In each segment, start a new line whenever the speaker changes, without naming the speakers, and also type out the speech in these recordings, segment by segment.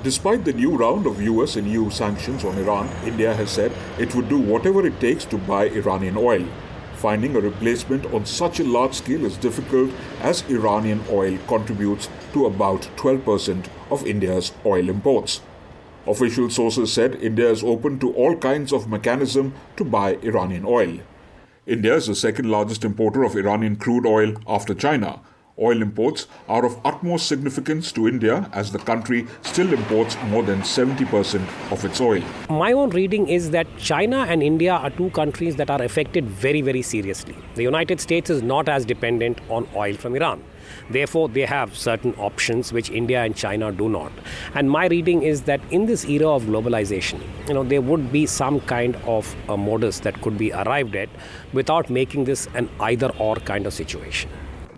Despite the new round of US and EU sanctions on Iran, India has said it would do whatever it takes to buy Iranian oil. Finding a replacement on such a large scale is difficult as Iranian oil contributes to about 12% of India's oil imports. Official sources said India is open to all kinds of mechanism to buy Iranian oil. India is the second largest importer of Iranian crude oil after China. Oil imports are of utmost significance to India as the country still imports more than 70% of its oil.
My own reading is that China and India are two countries that are affected very, very seriously. The United States is not as dependent on oil from Iran. Therefore, they have certain options which India and China do not. And my reading is that in this era of globalization, there would be some kind of a modus that could be arrived at without making this an either-or kind of situation.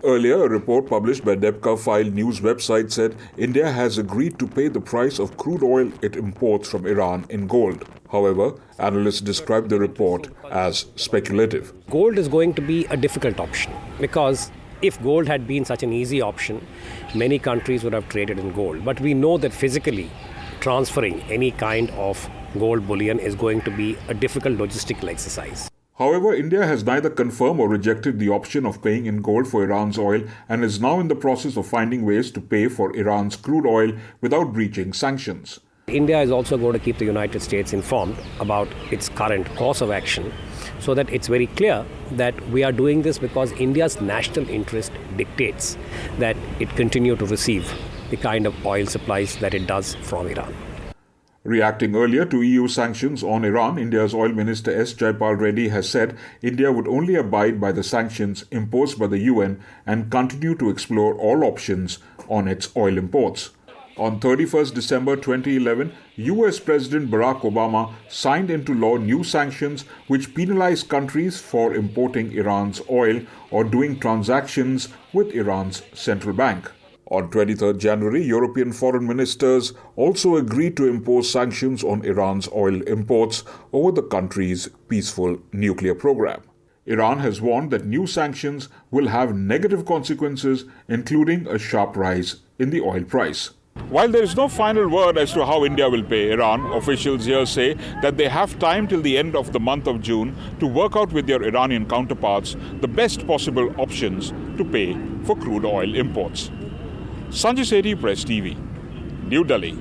Earlier, a report published by Debka File News website said India has agreed to pay the price of crude oil it imports from Iran in gold. However, analysts described the report as speculative.
Gold is going to be a difficult option because if gold had been such an easy option, many countries would have traded in gold. But we know that physically transferring any kind of gold bullion is going to be a difficult logistical exercise.
However, India has neither confirmed or rejected the option of paying in gold for Iran's oil and is now in the process of finding ways to pay for Iran's crude oil without breaching sanctions.
India is also going to keep the United States informed about its current course of action so that it's very clear that we are doing this because India's national interest dictates that it continue to receive the kind of oil supplies that it does from Iran.
Reacting earlier to EU sanctions on Iran, India's Oil Minister S. Jaipal Reddy has said India would only abide by the sanctions imposed by the UN and continue to explore all options on its oil imports. On 31st December 2011, US President Barack Obama signed into law new sanctions which penalize countries for importing Iran's oil or doing transactions with Iran's central bank. On 23rd January, European foreign ministers also agreed to impose sanctions on Iran's oil imports over the country's peaceful nuclear program. Iran has warned that new sanctions will have negative consequences, including a sharp rise in the oil price. While there is no final word as to how India will pay Iran, officials here say that they have time till the end of the month of June to work out with their Iranian counterparts the best possible options to pay for crude oil imports. Sanjay Sethi, Press TV, New Delhi.